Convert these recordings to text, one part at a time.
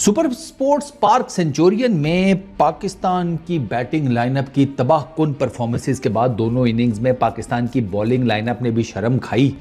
Super sports park Centurion में पाकिस्तान की batting lineup की तबाहकुन परफॉर्मेंसेस के बाद दोनों इनिंग्स में पाकिस्तान की बॉलिंग लाइनअप ने भी शर्म खाई।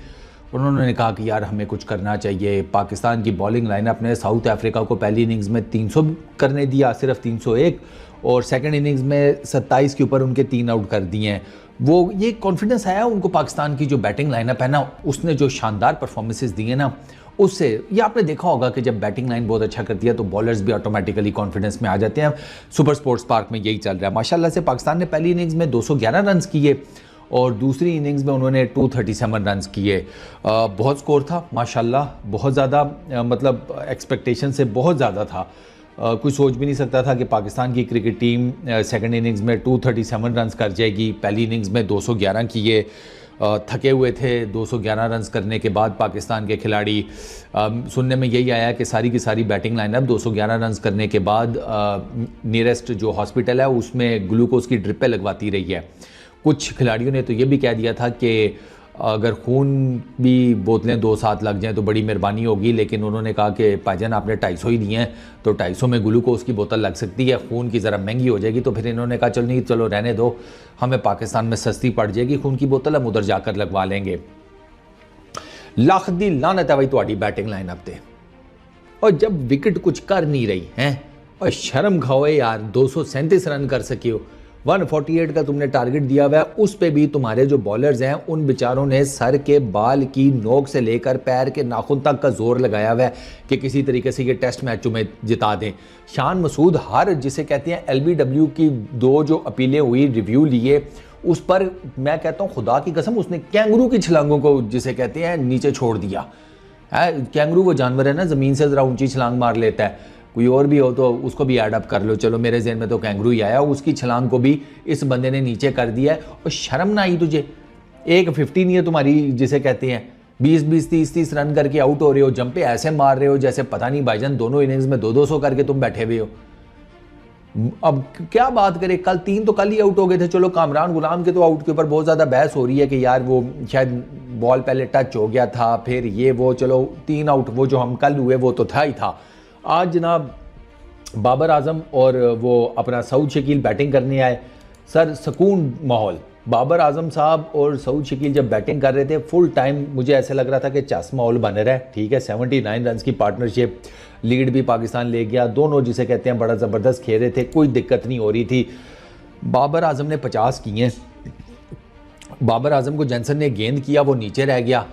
उन्होंने कहा कि यार हमें कुछ करना चाहिए। पाकिस्तान की बॉलिंग लाइनअप ने साउथ अफ्रीका को पहली इनिंग्स में 300 करने दिया, सिर्फ 301, और सेकंड इनिंग्स में 27 के ऊपर उनके 3 आउट कर दिए हैं। वो ये कॉन्फिडेंस आया उनको, पाकिस्तान की जो बैटिंग लाइनअप है ना, उसने जो शानदार परफॉर्मेंसेस दिए ना, उससे ये आपने देखा होगा कि जब बैटिंग लाइन बहुत अच्छा करती है तो बॉलर्स भी ऑटोमेटिकली कॉन्फिडेंस में आ जाते हैं। सुपर स्पोर्ट्स पार्क में यही चल रहा है। माशाल्लाह से पाकिस्तान ने पहली इनिंग्स में 211 रन किए और दूसरी इनिंग्स में उन्होंने 237 रन किए। बहुत स्कोर था माशाल्लाह, बहुत ज़्यादा, मतलब एक्सपेक्टेशन से बहुत ज़्यादा था। कोई सोच भी नहीं सकता था कि पाकिस्तान की क्रिकेट टीम सेकंड इनिंग्स में 237 रन कर जाएगी। पहली इनिंग्स में 211 किए, थके हुए थे 211 रन करने के बाद पाकिस्तान के खिलाड़ी। सुनने में यही आया कि सारी की सारी बैटिंग लाइनअप 211 रन करने के बाद नियरेस्ट जो हॉस्पिटल है उसमें ग्लूकोज की ड्रिपें लगवाती रही है। कुछ खिलाड़ियों ने तो ये भी कह दिया था कि अगर खून भी बोतलें 2 साथ लग जाएं तो बड़ी मेहरबानी होगी, लेकिन उन्होंने कहा कि भाईजान आपने 250 ही दिए हैं तो 250 में ग्लूकोज की बोतल लग सकती है, खून की ज़रा महंगी हो जाएगी। तो फिर इन्होंने कहा चलो नहीं, चलो रहने दो, हमें पाकिस्तान में सस्ती पड़ जाएगी खून की बोतल, हम उधर जाकर लगवा लेंगे। लख दी लानत है भाई तुम्हारी बैटिंग लाइनअप पे, और जब विकेट कुछ कर नहीं रही हैं, और शर्म खाओ यार, 237 रन कर सके हो, 148 का तुमने टारगेट दिया हुआ है, उस पे भी तुम्हारे जो बॉलर्स हैं उन बेचारों ने सर के बाल की नोक से लेकर पैर के नाखून तक का जोर लगाया हुआ है कि किसी तरीके से ये टेस्ट मैचों में जिता दें। शान मसूद हर जिसे कहते हैं LBW की 2 जो अपीलें हुई, रिव्यू लिए, उस पर मैं कहता हूँ खुदा की कसम उसने कैंगरू की छलांगों को जिसे कहते हैं नीचे छोड़ दिया है। कैंगरू वो जानवर है ना, ज़मीन से ज़रा ऊंची छलांग मार लेता है, कोई और भी हो तो उसको भी ऐड अप कर लो। चलो मेरे ज़हन में तो कैंगरू ही आया, उसकी छलांग को भी इस बंदे ने नीचे कर दिया है। और शर्म ना आई तुझे? एक 50 नहीं है तुम्हारी जिसे कहते हैं, 20-20 30-30 रन करके आउट हो रहे हो, जंपे ऐसे मार रहे हो जैसे पता नहीं भाईजान दोनों इनिंग्स में 200 करके तुम बैठे हुए हो। अब क्या बात करें, कल 3 तो कल ही आउट हो गए थे। चलो कामरान गुलाम के तो आउट के ऊपर बहुत ज़्यादा बहस हो रही है कि यार वो शायद बॉल पहले टच हो गया था, फिर ये वो, चलो 3 आउट वो जो हम कल हुए वो तो था ही था। आज जनाब बाबर आजम और वो अपना सऊद शकील बैटिंग करने आए। सर सुकून माहौल, बाबर आजम साहब और सऊद शकील जब बैटिंग कर रहे थे फुल टाइम मुझे ऐसे लग रहा था कि चस माहौल बन रहा है। ठीक है, 79 रन की पार्टनरशिप, लीड भी पाकिस्तान ले गया, दोनों जिसे कहते हैं बड़ा ज़बरदस्त खेल रहे थे, कोई दिक्कत नहीं हो रही थी। बाबर आजम ने 50 किए। बाबर आजम को जैनसन ने गेंद किया, वो नीचे रह गया।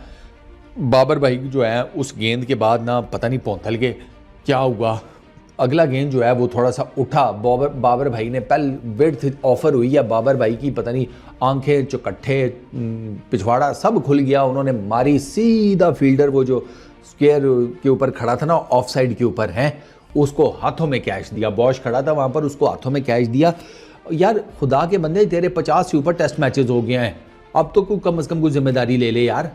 बाबर भाई जो है उस गेंद के बाद ना पता नहीं पौंथल के क्या हुआ, अगला गेंद जो है वो थोड़ा सा उठा। बाबर भाई ने पहले विड्थ ऑफर हुई है, बाबर भाई की पता नहीं आंखें, चौकट्ठे, पिछवाड़ा सब खुल गया। उन्होंने मारी सीधा फील्डर वो जो स्क्वायर के ऊपर खड़ा था ना, ऑफ साइड के ऊपर है, उसको हाथों में कैच दिया। बॉश खड़ा था वहाँ पर, उसको हाथों में कैच दिया। यार खुदा के बंदे, तेरे 50 से ऊपर टेस्ट मैचेस हो गए हैं, अब तो कोई कम से कम कोई जिम्मेदारी ले ले यार।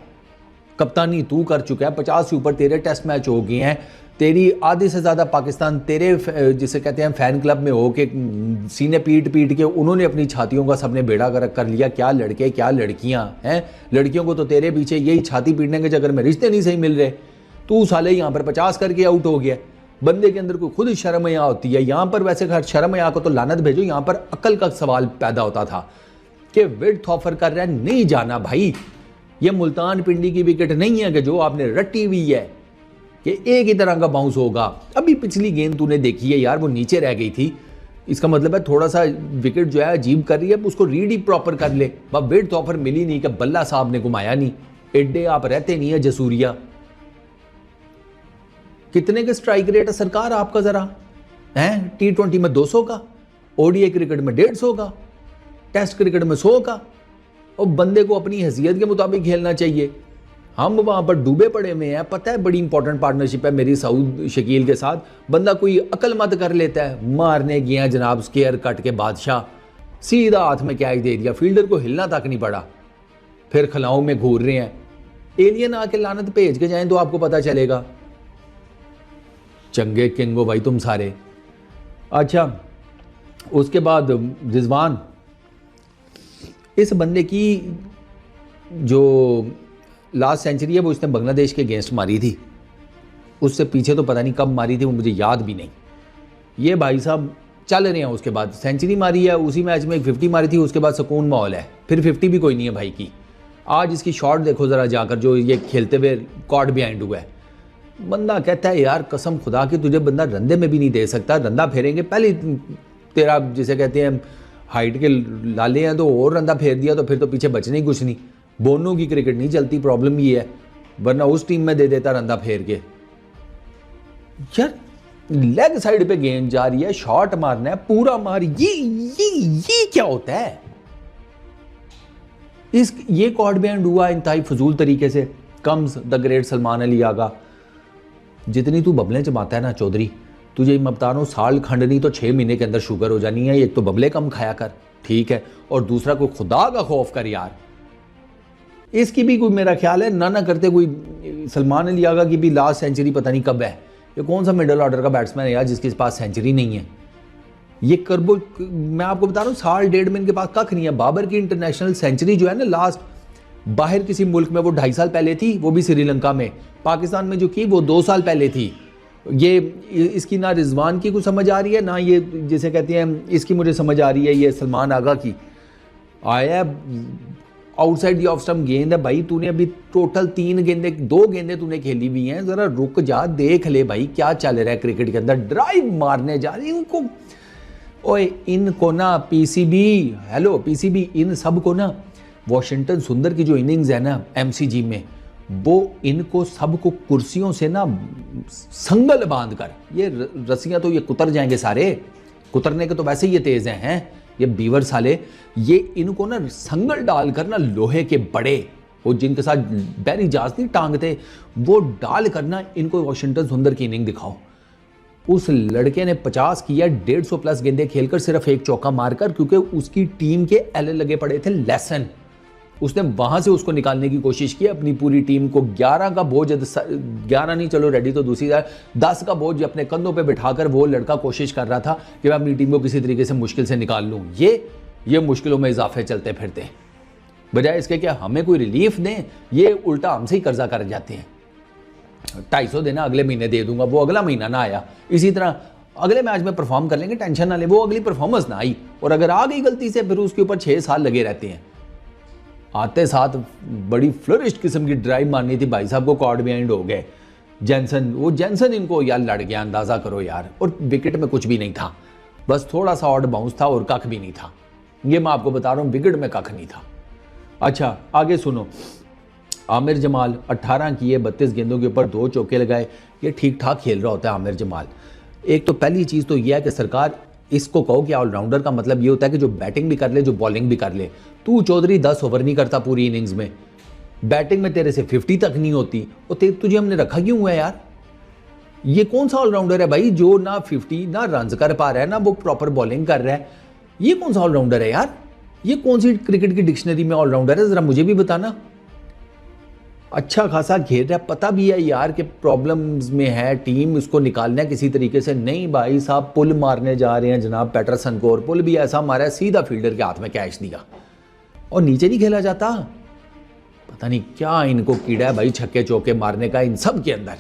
कप्तानी तू कर चुका है, 50 से ऊपर तेरे टेस्ट मैच हो गए हैं, तेरी आधे से ज़्यादा पाकिस्तान तेरे जिसे कहते हैं फ़ैन क्लब में हो के सीने पीट पीट के उन्होंने अपनी छातियों का सबने बेड़ा गर्क कर लिया। क्या लड़के क्या लड़कियां हैं, लड़कियों को तो तेरे पीछे यही छाती पीटने के चक्कर में रिश्ते नहीं सही मिल रहे, तू साले यहाँ पर 50 करके आउट हो गया। बंदे के अंदर कोई खुद शर्म यहाँ होती है। यहाँ पर वैसे खैर शर्म यहाँ को तो लानत भेजो, यहाँ पर अक्ल का सवाल पैदा होता था कि विड्थ ऑफर कर रहा है, नहीं जाना भाई। ये मुल्तान पिंडी की विकेट नहीं है कि जो आपने रटी हुई है कि एक ही तरह का बाउंस होगा। अभी पिछली गेंद तूने देखी है यार, वो नीचे रह गई थी, इसका मतलब है थोड़ा सा विकेट जो है अजीब कर रही है, उसको रीड ही प्रॉपर कर ले। वह विड्थ ऑफर मिली नहीं कि बल्ला साहब ने घुमाया नहीं, एड्डे आप रहते नहीं है जसूरिया। कितने के स्ट्राइक रेट है सरकार आपका जरा है? T20 में 200 का, ODI क्रिकेट में 150 का, टेस्ट क्रिकेट में 100 का। और बंदे को अपनी हैसियत के मुताबिक खेलना चाहिए। हम वहाँ पर डूबे पड़े हुए हैं, पता है बड़ी इंपॉर्टेंट पार्टनरशिप है मेरी सऊद शकील के साथ, बंदा कोई अक्लमंद कर लेता है। मारने गया जनाब स्केयर कट के बादशाह, सीधा हाथ में कैच दे दिया, फील्डर को हिलना तक नहीं पड़ा, फिर खलाओं में घूर रहे हैं। एलियन आके लानत भेज के जाएं तो आपको पता चलेगा। चंगे किंग हो भाई तुम सारे। अच्छा, उसके बाद रिजवान, इस बंदे की जो लास्ट सेंचुरी है वो इसने बांग्लादेश के अगेंस्ट मारी थी, उससे पीछे तो पता नहीं कब मारी थी, वो मुझे याद भी नहीं। ये भाई साहब चल रहे हैं। उसके बाद सेंचुरी मारी है, उसी मैच में एक 50 मारी थी, उसके बाद सुकून माहौल है। फिर 50 भी कोई नहीं है भाई की। आज इसकी शॉट देखो ज़रा जाकर, जो ये खेलते हुए कॉट बिहाइंड हुआ है। बंदा कहता है यार कसम खुदा की तुझे बंदा रंदे में भी नहीं दे सकता, रंदा फेरेंगे पहले तेरा जिसे कहते हैं हाइट के लाले हैं तो और रंदा फेर दिया तो फिर तो पीछे बचने ही कुछ नहीं। बोनों की क्रिकेट नहीं चलती, प्रॉब्लम ये है, वरना उस टीम में दे देता रंदा फेर के। यार लेग साइड पे गेंद जा रही है, शॉट मारना है, पूरा मार, ये क्या होता है? ये कॉर्ड बैंड हुआ इंतहाई फजूल तरीके से। Comes the great Salman Ali Agha, जितनी तू बबलें जमाता है ना चौधरी, तुझे मैं बता रहा हूँ साल खंड नहीं तो 6 महीने के अंदर शुगर हो जानी है। एक तो बबले कम खाया कर, ठीक है, और दूसरा कोई खुदा का खौफ कर यार। इसकी भी कोई मेरा ख्याल है ना करते कोई सलमान अली आगा की भी लास्ट सेंचुरी पता नहीं कब है। ये कौन सा मिडिल ऑर्डर का बैट्समैन है यार जिसके पास सेंचुरी नहीं है? ये करबो, मैं आपको बता रहा हूँ साल डेढ़ में इनके पास कख नहीं है। बाबर की इंटरनेशनल सेंचुरी जो है ना लास्ट बाहर किसी मुल्क में वो 2.5 साल पहले थी, वो भी श्रीलंका में। पाकिस्तान में जो की वो 2 साल पहले थी। ये इसकी ना रिजवान की कुछ समझ आ रही है ना ये जैसे कहते हैं इसकी मुझे समझ आ रही है। ये सलमान आगा की आया आउटसाइड दी ऑफ स्टंप गेंद है भाई, तूने अभी टोटल 2 गेंदें तूने खेली हुई हैं, जरा रुक जा देख ले भाई क्या चल रहा है क्रिकेट के अंदर। ड्राइव मारने जा रही इनको, ओए इनको ना पीसीबी, हेलो पीसीबी, इन सब को ना वॉशिंगटन सुंदर की जो इनिंग्स है ना एमसीजी में, वो इनको सबको कुर्सियों से ना संगल बांध कर, ये रस्सियां तो ये कुतर जाएंगे सारे, कुतरने के तो वैसे ही ये तेज हैं ये बीवर साले। ये इनको ना संगल डालकर ना लोहे के बड़े, वो जिनके साथ बैरी जहाज नहीं टांगते, वो डाल करना इनको वॉशिंगटन सुंदर की इनिंग दिखाओ। उस लड़के ने 50 किया, 150 प्लस गेंदें खेलकर सिर्फ एक चौका मारकर, क्योंकि उसकी टीम के एल लगे पड़े थे लेसन। उसने वहां से उसको निकालने की कोशिश की, अपनी पूरी टीम को 11 का बोझ, 11 नहीं चलो रेडी तो दूसरी 10 का बोझ अपने कंधों पे बिठाकर वो लड़का कोशिश कर रहा था कि मैं अपनी टीम को किसी तरीके से मुश्किल से निकाल लूं। ये मुश्किलों में इजाफे चलते फिरते, बजाय इसके कि हमें कोई रिलीफ दें, ये उल्टा हमसे ही कर्जा कर जाते हैं। 250 देना अगले महीने दे दूंगा, वो अगला महीना ना आया। इसी तरह अगले मैच में परफॉर्म कर लेंगे, टेंशन ना ले, वो अगली परफॉर्मेंस ना आई, और अगर आ गई गलती से फिर उसके ऊपर 6 साल लगे रहते हैं। आते साथ बड़ी फ्लरिश्ड किस्म की ड्राइव मारनी थी भाई साहब को, कॉर्ड बिहाइंड हो गए। जेंसन इनको यार लड़ गया, अंदाजा करो यार, और विकेट में कुछ भी नहीं था, बस थोड़ा सा ऑड बाउंस था और कख भी नहीं था। ये मैं आपको बता रहा हूँ, विकेट में कख नहीं था। अच्छा आगे सुनो, आमिर जमाल 18 किए, 32 गेंदों के ऊपर 2 चौके लगाए। ये ठीक ठाक खेल रहा होता है आमिर जमाल। एक तो पहली चीज़ तो यह है कि सरकार इसको कहो कि ऑलराउंडर का मतलब ये होता है कि जो बैटिंग भी कर ले, जो बॉलिंग भी कर ले। तू चौधरी 10 ओवर नहीं करता पूरी इनिंग्स में, बैटिंग में तेरे से 50 तक नहीं होती, और तुझे हमने रखा क्यों हुआ है यार? ये कौन सा ऑलराउंडर है भाई जो ना 50 ना रन कर पा रहा है, ना वो प्रॉपर बॉलिंग कर रहा है? ये कौन सा ऑलराउंडर है यार? ये कौन सी क्रिकेट की डिक्शनरी में ऑलराउंडर है, जरा मुझे भी बताना। अच्छा खासा घेर रहा है, पता भी है यार कि प्रॉब्लम्स में है टीम, उसको निकालना है किसी तरीके से। नहीं भाई साहब, पुल मारने जा रहे हैं जनाब पैटरसन को, और पुल भी ऐसा मारा है सीधा फील्डर के हाथ में कैच दिया, और नीचे नहीं खेला जाता। पता नहीं क्या इनको कीड़ा है भाई छक्के चौके मारने का इन सब के अंदर।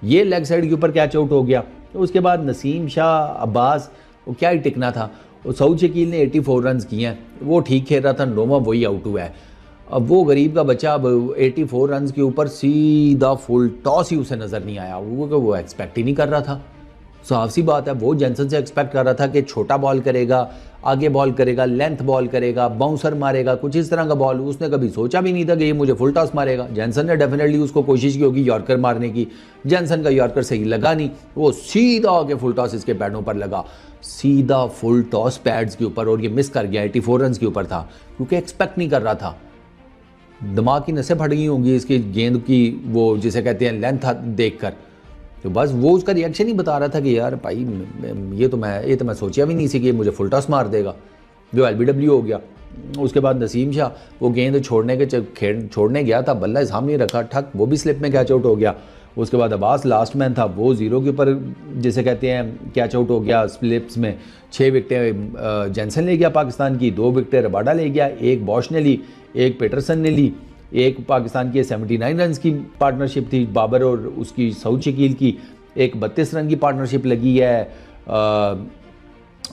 ये लेग साइड के ऊपर कैच आउट हो गया, तो उसके बाद नसीम शाह, अब्बास, वो क्या ही टिकना था। वो सऊद शकील ने 84 रन किए हैं, वो ठीक खेल रहा था, नोमा वही आउट हुआ है। अब वो गरीब का बच्चा अब 84 रन के ऊपर सीधा फुल टॉस ही उसे नज़र नहीं आया, वो एक्सपेक्ट ही नहीं कर रहा था। साफ सी बात है, वो जेंसन से एक्सपेक्ट कर रहा था कि छोटा बॉल करेगा, आगे बॉल करेगा, लेंथ बॉल करेगा, बाउंसर मारेगा, कुछ इस तरह का बॉल। उसने कभी सोचा भी नहीं था कि ये मुझे फुल टॉस मारेगा। जेंसन ने डेफिनेटली उसको कोशिश की होगी यॉर्कर मारने की, जेंसन का यॉर्कर सही लगा नहीं, वो सीधा आके फुल टॉस इसके पैडों पर लगा, सीधा फुल टॉस पैड्स के ऊपर, और ये मिस कर गया। 84 रन के ऊपर था, क्योंकि एक्सपेक्ट नहीं कर रहा था। दिमाग की नसें फट गई होंगी इसकी गेंद की, वो जिसे कहते हैं लेंथ देखकर, तो बस वो उसका रिएक्शन ही बता रहा था कि यार भाई ये तो मैं सोचा भी नहीं सी कि ये मुझे फुल टॉस मार देगा, जो एलबीडब्ल्यू हो गया। उसके बाद नसीम शाह वो गेंद छोड़ने गया था, बल्ला सामने रखा, ठक, वो भी स्लिप में कैच आउट हो गया। उसके बाद अब्बास लास्ट मैन था, वो 0 के ऊपर जिसे कहते हैं कैच आउट हो गया स्लिप्स में। 6 विकटें जेंसन ले गया पाकिस्तान की, 2 विकटें रबाडा ले गया, 1 बॉश ने ली, 1 पेटरसन ने ली, 1 पाकिस्तान की 79 रन की पार्टनरशिप थी बाबर और उसकी सऊद शकील की, 1 32 रन की पार्टनरशिप लगी है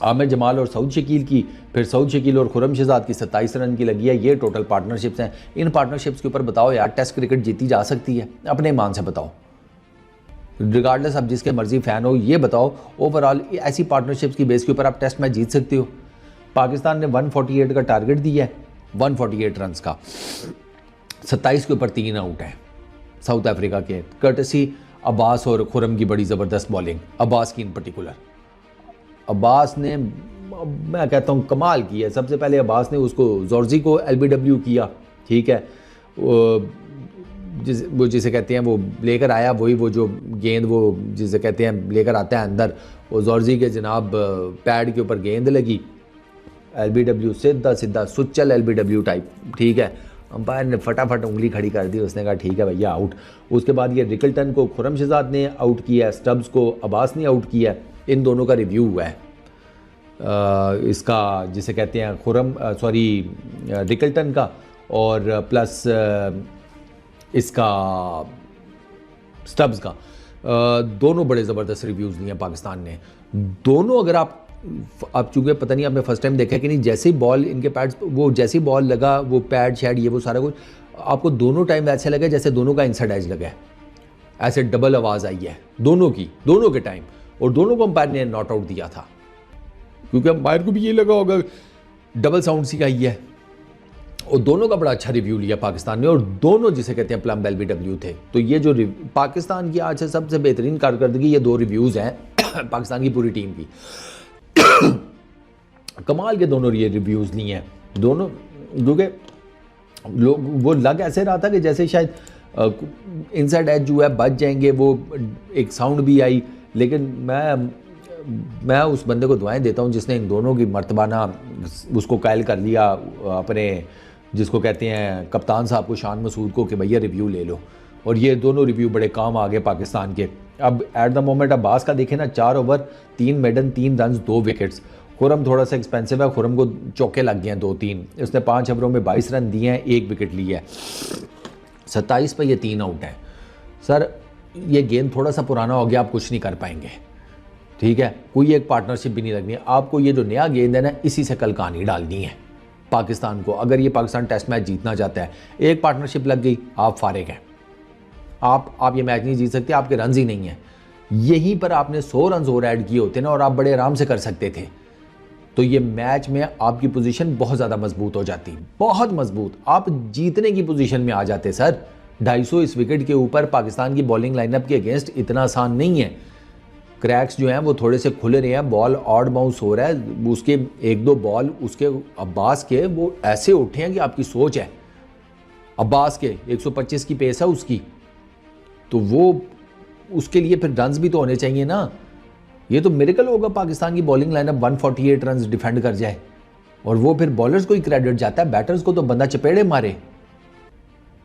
आमिर जमाल और सऊद शकील की, फिर सऊद शकील और खुरम शहजाद की 27 रन की लगी है। ये टोटल पार्टनरशिप्स हैं। इन पार्टनरशिप्स के ऊपर बताओ यार, टेस्ट क्रिकेट जीती जा सकती है? अपने ईमान से बताओ, रिगार्डलेस आप जिसके मर्जी फ़ैन हो, ये बताओ ओवरऑल ऐसी पार्टनरशिप्स की बेस के ऊपर आप टेस्ट मैच जीत सकते हो? पाकिस्तान ने 148 का टारगेट दिया है, 148 रन का, 27 के ऊपर 3 आउट है साउथ अफ्रीका के, कर्टसी अब्बास और खुरम की बड़ी ज़बरदस्त बॉलिंग, अब्बास की इन पर्टिकुलर। अब्बास ने, मैं कहता हूँ, कमाल किया। सबसे पहले अब्बास ने उसको जॉर्जी को LBW किया, ठीक है, वो जिसे कहते हैं वो लेकर आया, वही वो जो गेंद वो जिसे कहते हैं लेकर आता है अंदर, वो जॉर्जी के जनाब पैड के ऊपर गेंद लगी, LBW, सीधा सीधा सुचल LBW टाइप, ठीक है। अंपायर ने फटाफट उंगली खड़ी कर दी, उसने कहा ठीक है भैया आउट। उसके बाद ये रिकल्टन को खुरम शहजाद ने आउट किया, स्टब्स को अब्बास ने आउट किया। इन दोनों का रिव्यू हुआ है, इसका जिसे कहते हैं रिकल्टन का, और प्लस इसका स्टब्स का। दोनों बड़े ज़बरदस्त रिव्यूज़ दिए पाकिस्तान ने। दोनों, अगर आप चूँकि पता नहीं आपने फर्स्ट टाइम देखा है कि नहीं, जैसे ही बॉल इनके पैड्स, वो जैसे ही बॉल लगा, वो पैड शैड ये वो सारा कुछ, आपको दोनों टाइम ऐसे लगा जैसे दोनों का इनसाइड एज लगा है, ऐसे डबल आवाज़ आई है दोनों की, दोनों के टाइम। और दोनों को अंपायर ने नॉट आउट दिया था, क्योंकि अंपायर को भी ये लगा होगा डबल साउंड सी आई है। और दोनों का बड़ा अच्छा रिव्यू लिया पाकिस्तान ने, और दोनों जिसे कहते हैं प्लम LBW थे। तो ये जो पाकिस्तान की आज से सबसे बेहतरीन कारकर्दगी, ये 2 रिव्यूज़ हैं पाकिस्तान की पूरी टीम की। कमाल के दोनों ये रिव्यूज़ लिए हैं दोनों, क्योंकि लोग वो लग ऐसे रहा था कि जैसे शायद इनसाइड एज जो है बच जाएंगे, वो एक साउंड भी आई। लेकिन मैं उस बंदे को दुआएं देता हूं जिसने इन दोनों की मर्तबाना उसको कायल कर लिया, अपने जिसको कहते हैं कप्तान साहब को, शान मसूद को, कि भैया रिव्यू ले लो। और ये दोनों रिव्यू बड़े काम आ गए पाकिस्तान के। अब एट द मोमेंट अब्बास का देखें ना, 4 over 3 maiden 3 run 2 wickets. Khurram थोड़ा सा एक्सपेंसिव है, खुरम को चौके लग गए हैं 2-3। उसने 5 ओवरों में 22 रन दिए हैं, 1 विकेट लिया है। 27 पर ये 3 आउट हैं। सर ये गेंद थोड़ा सा पुराना हो गया, आप कुछ नहीं कर पाएंगे, ठीक है। कोई एक पार्टनरशिप भी नहीं लगनी है आपको। ये जो नया गेंद है ना, इसी से कल कहानी डालनी है पाकिस्तान को। अगर ये पाकिस्तान टेस्ट मैच जीतना चाहता है, एक पार्टनरशिप लग गई, आप फारिग हैं। आप ये मैच नहीं जीत सकते, आपके रन ही नहीं है। यहीं पर आपने 100 रन और ऐड किए होते ना, और आप बड़े आराम से कर सकते थे, तो ये मैच में आपकी पोजीशन बहुत ज़्यादा मजबूत हो जाती, बहुत मजबूत। आप जीतने की पोजीशन में आ जाते सर। 250 इस विकेट के ऊपर पाकिस्तान की बॉलिंग लाइनअप के अगेंस्ट इतना आसान नहीं है। क्रैक्स जो हैं वो थोड़े से खुले रहे हैं, बॉल ऑड बाउंस हो रहा है, उसके 1-2 बॉल उसके अब्बास के वो ऐसे उठे हैं कि आपकी सोच है। अब्बास के 125 की पेस है उसकी, तो वो उसके लिए फिर रन्स भी तो होने चाहिए ना। ये तो मिरेकल होगा पाकिस्तान की बॉलिंग लाइनअप 148 रन्स डिफेंड कर जाए, और वो फिर बॉलर्स को ही क्रेडिट जाता है, बैटर्स को तो बंदा चपेड़े मारे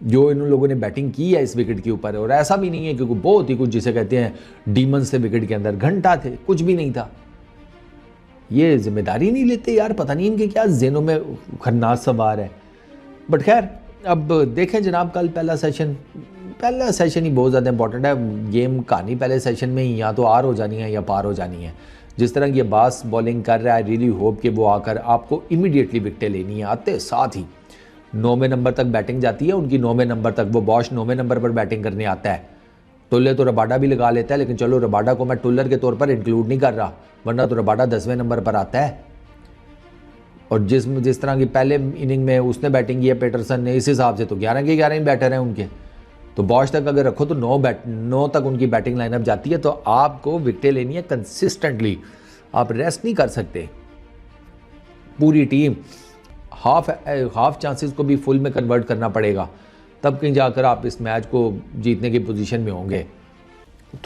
जो इन लोगों ने बैटिंग की है इस विकेट के ऊपर। और ऐसा भी नहीं है क्योंकि बहुत ही कुछ जिसे कहते हैं डीमंस थे विकेट के अंदर, घंटा थे, कुछ भी नहीं था। ये जिम्मेदारी नहीं लेते यार, पता नहीं इनके क्या ज़हनों में खन्नास सवार है। बट खैर अब देखें जनाब, कल पहला सेशन ही बहुत ज़्यादा इंपॉर्टेंट है। गेम कहानी पहले सेशन में ही या तो आर हो जानी है या पार हो जानी है। जिस तरह ये बास बॉलिंग कर रहा है, रियली होप कि वो आकर आपको इमीडिएटली विकेटें लेनी है। आते साथ ही 9वें नंबर तक बैटिंग जाती है उनकी, 9वें नंबर तक। वो बॉश 9वें नंबर पर बैटिंग करने आता है। टुल्ले तो रबाडा भी लगा लेता है, लेकिन चलो रबाडा को मैं टुल्लर के तौर पर इंक्लूड नहीं कर रहा, वरना तो रबाडा 10वें नंबर पर आता है। और जिस तरह की पहले इनिंग में उसने बैटिंग की है पीटरसन ने, इस हिसाब से तो 11 के 11 ही बैटर हैं उनके। तो बॉश तक अगर रखो तो 9 तक उनकी बैटिंग लाइनअप जाती है। तो आपको विकेटें लेनी है कंसिस्टेंटली, आप रेस्ट नहीं कर सकते। पूरी टीम हाफ चांसेस को भी फुल में कन्वर्ट करना पड़ेगा, तब कहीं जाकर आप इस मैच को जीतने की पोजीशन में होंगे।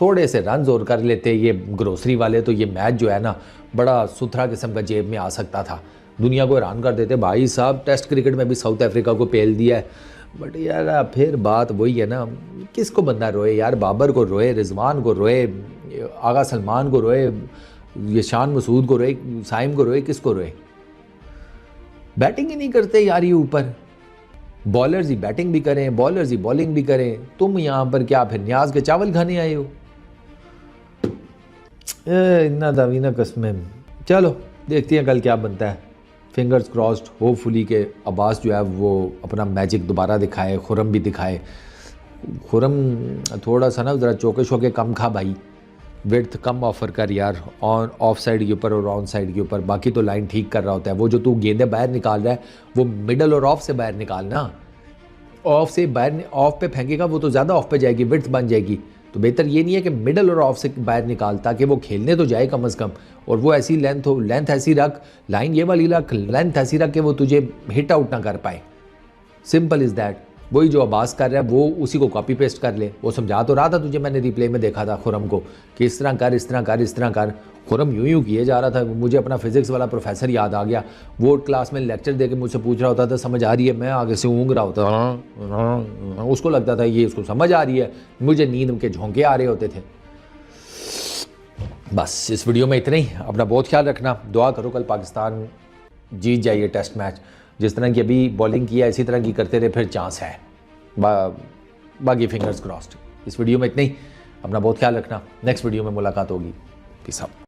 थोड़े से रन और कर लेते ये ग्रोसरी वाले, तो ये मैच जो है ना बड़ा सुथरा किस्म का जेब में आ सकता था, दुनिया को हैरान कर देते। भाई साहब टेस्ट क्रिकेट में भी साउथ अफ्रीका को पेल दिया है। बट यार फिर बात वही है ना, किसको बंदा रोए यार? बाबर को रोए, रिजवान को रोए, आगा सलमान को रोए, ये शान मसूद को रोए, साइम को रोए, किसको रोए? बैटिंग ही नहीं करते यार ये ऊपर। बॉलर्स ही बैटिंग भी करें, बॉलर्स ही बॉलिंग भी करें। तुम यहाँ पर क्या फिर न्याज के चावल खाने आए हो? इन्ना दावी ना कस्में। चलो देखते हैं कल क्या बनता है। फिंगर्स क्रॉस्ड, होपफुली के अब्बास जो है वो अपना मैजिक दोबारा दिखाए, खुरम भी दिखाए। खुरम थोड़ा सा ना ज़रा चौके शौके कम खा भाई, विड्थ कम ऑफर कर यार, ऑन ऑफ साइड के ऊपर और ऑन साइड के ऊपर। बाकी तो लाइन ठीक कर रहा होता है। वो जो तू गेंदें बाहर निकाल रहा है वो मिडल और ऑफ से बाहर निकालना। ऑफ से बाहर, ऑफ पे फेंकेगा वो तो ज़्यादा ऑफ पे जाएगी, विड्थ बन जाएगी। तो बेहतर ये नहीं है कि मिडल और ऑफ से बाहर निकाल, ताकि वो खेलने तो जाए कम अज़ कम। और वो ऐसी लेंथ हो, लेंथ ऐसी रख, लाइन ये वाली रख, लेंथ ऐसी रख कि वो तुझे हिट आउट ना कर पाए। Simple is that. वही जो अब्बास कर रहा है वो उसी को कॉपी पेस्ट कर ले। वो समझा तो रहा था तुझे, मैंने रिप्ले में देखा था खुरम को कि इस तरह कर, इस तरह कर, इस तरह कर। खुरम यूं यूं किए जा रहा था। मुझे अपना फिजिक्स वाला प्रोफेसर याद आ गया। वो क्लास में लेक्चर दे के मुझसे पूछ रहा होता था समझ आ रही है, मैं आगे से ऊँग रहा होता, उसको लगता था ये इसको समझ आ रही है, मुझे नींद के झोंके आ रहे होते थे। बस इस वीडियो में इतना ही। अपना बहुत ख्याल रखना, दुआ करो कल पाकिस्तान जीत जाइए टेस्ट मैच। जिस तरह की अभी बॉलिंग किया इसी तरह की करते रहे, फिर चांस है। बाकी फिंगर्स क्रॉस्ड। इस वीडियो में इतना ही। अपना बहुत ख्याल रखना, नेक्स्ट वीडियो में मुलाकात होगी। Peace out.